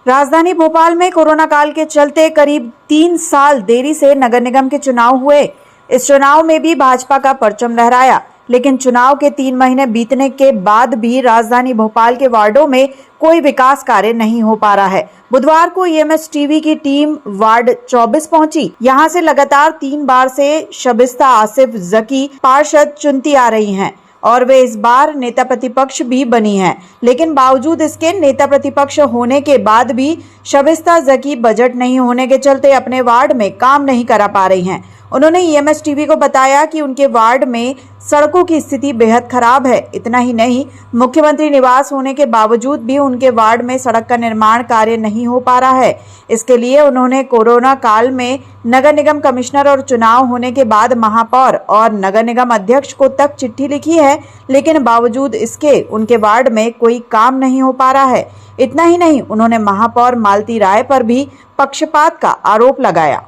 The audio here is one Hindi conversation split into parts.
राजधानी भोपाल में कोरोना काल के चलते करीब 3 साल देरी से नगर निगम के चुनाव हुए। इस चुनाव में भी भाजपा का परचम लहराया, लेकिन चुनाव के 3 महीने बीतने के बाद भी राजधानी भोपाल के वार्डों में कोई विकास कार्य नहीं हो पा रहा है। बुधवार को ईएमएस टीवी की टीम वार्ड 24 पहुंची। यहां से लगातार 3 बार से शबिस्ता आसिफ जकी पार्षद चुनती आ रही हैं और वे इस बार नेता प्रतिपक्ष भी बनी हैं, लेकिन बावजूद इसके नेता प्रतिपक्ष होने के बाद भी शबिस्ता जकी बजट नहीं होने के चलते अपने वार्ड में काम नहीं करा पा रही हैं। उन्होंने ईएमएस टीवी को बताया कि उनके वार्ड में सड़कों की स्थिति बेहद खराब है। इतना ही नहीं, मुख्यमंत्री निवास होने के बावजूद भी उनके वार्ड में सड़क का निर्माण कार्य नहीं हो पा रहा है। इसके लिए उन्होंने कोरोना काल में नगर निगम कमिश्नर और चुनाव होने के बाद महापौर और नगर निगम अध्यक्ष को तक चिट्ठी लिखी है, लेकिन बावजूद इसके उनके वार्ड में कोई काम नहीं हो पा रहा है। इतना ही नहीं, उन्होंने महापौर मालती राय पर भी पक्षपात का आरोप लगाया।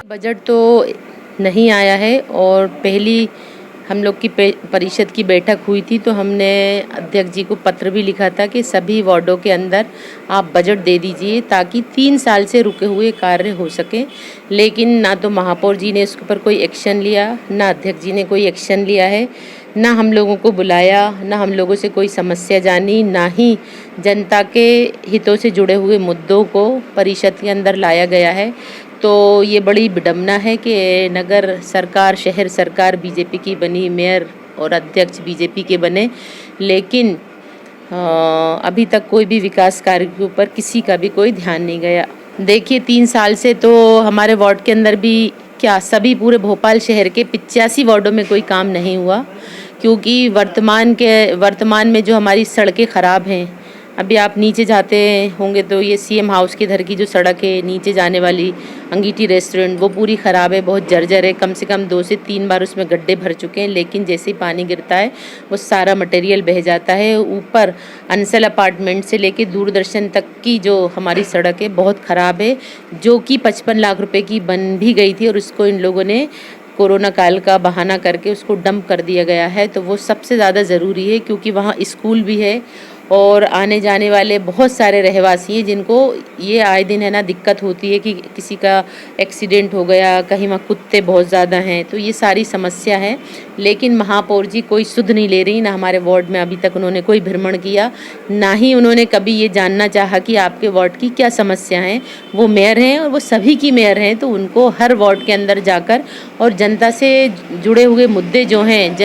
बजट तो नहीं आया है और पहली हम लोग की परिषद की बैठक हुई थी तो हमने अध्यक्ष जी को पत्र भी लिखा था कि सभी वार्डों के अंदर आप बजट दे दीजिए ताकि 3 साल से रुके हुए कार्य हो सके। लेकिन ना तो महापौर जी ने इसके ऊपर कोई एक्शन लिया, ना अध्यक्ष जी ने कोई एक्शन लिया है, ना हम लोगों को बुलाया, ना हम लोगों से कोई समस्या जानी, ना ही जनता के हितों से जुड़े हुए मुद्दों को परिषद के अंदर लाया गया है। तो ये बड़ी विडंबना है कि नगर सरकार, शहर सरकार बीजेपी की बनी, मेयर और अध्यक्ष बीजेपी के बने, लेकिन अभी तक कोई भी विकास कार्य के ऊपर किसी का भी कोई ध्यान नहीं गया। देखिए 3 साल से तो हमारे वार्ड के अंदर भी क्या सभी पूरे भोपाल शहर के 85 वार्डों में कोई काम नहीं हुआ, क्योंकि वर्तमान में जो हमारी सड़कें ख़राब हैं। अभी आप नीचे जाते होंगे तो ये सीएम हाउस के इधर की जो सड़क है नीचे जाने वाली अंगीठी रेस्टोरेंट, वो पूरी ख़राब है, बहुत जर्जर है। कम से कम 2 से 3 बार उसमें गड्ढे भर चुके हैं, लेकिन जैसे ही पानी गिरता है वो सारा मटेरियल बह जाता है। ऊपर अंसल अपार्टमेंट से लेके दूरदर्शन तक की जो हमारी सड़क है बहुत ख़राब है, जो कि 55 लाख रुपए की बन भी गई थी और उसको इन लोगों ने कोरोना काल का बहाना करके उसको डंप कर दिया गया है। तो वो सबसे ज़्यादा ज़रूरी है, क्योंकि वहाँ स्कूल भी है और आने जाने वाले बहुत सारे रहवासी हैं जिनको ये आए दिन है ना दिक्कत होती है कि किसी का एक्सीडेंट हो गया, कहीं वहाँ कुत्ते बहुत ज़्यादा हैं, तो ये सारी समस्या है। लेकिन महापौर जी कोई सुध नहीं ले रही, ना हमारे वार्ड में अभी तक उन्होंने कोई भ्रमण किया, ना ही उन्होंने कभी ये जानना चाहा कि आपके वार्ड की क्या समस्या हैं। वो मेयर हैं और वो सभी की मेयर हैं, तो उनको हर वार्ड के अंदर जाकर और जनता से जुड़े हुए मुद्दे जो हैं,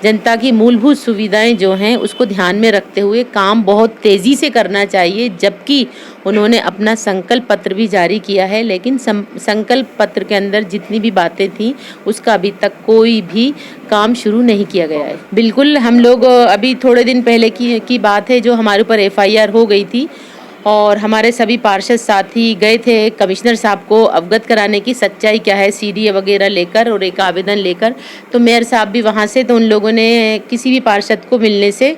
जनता की मूलभूत सुविधाएं जो हैं उसको ध्यान में रखते हुए काम बहुत तेज़ी से करना चाहिए। जबकि उन्होंने अपना संकल्प पत्र भी जारी किया है, लेकिन संकल्प पत्र के अंदर जितनी भी बातें थी उसका अभी तक कोई भी काम शुरू नहीं किया गया है। बिल्कुल, हम लोग अभी थोड़े दिन पहले की बात है जो हमारे ऊपर एफआईआर हो गई थी और हमारे सभी पार्षद साथी गए थे कमिश्नर साहब को अवगत कराने की सच्चाई क्या है, सीडीए वगैरह लेकर और एक आवेदन लेकर। तो मेयर साहब भी वहाँ से, तो उन लोगों ने किसी भी पार्षद को मिलने से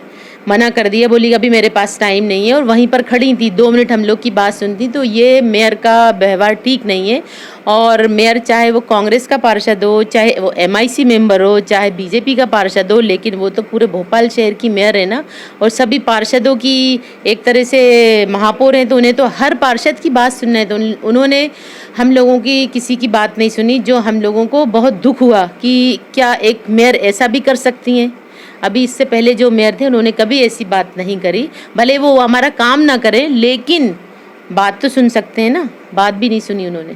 मना कर दिया, बोली अभी मेरे पास टाइम नहीं है, और वहीं पर खड़ी थी 2 मिनट हम लोग की बात सुनती। तो ये मेयर का व्यवहार ठीक नहीं है। और मेयर चाहे वो कांग्रेस का पार्षद हो, चाहे वो एमआईसी मेंबर हो, चाहे बीजेपी का पार्षद हो, लेकिन वो तो पूरे भोपाल शहर की मेयर है ना, और सभी पार्षदों की एक तरह से महापौर हैं, तो उन्हें तो हर पार्षद की बात सुनना है। तो उन्होंने हम लोगों की किसी की बात नहीं सुनी, जो हम लोगों को बहुत दुख हुआ कि क्या एक मेयर ऐसा भी कर सकती हैं। अभी इससे पहले जो मेयर थे उन्होंने कभी ऐसी बात नहीं करी, भले वो हमारा काम ना करें, लेकिन बात तो सुन सकते हैं ना, बात भी नहीं सुनी उन्होंने।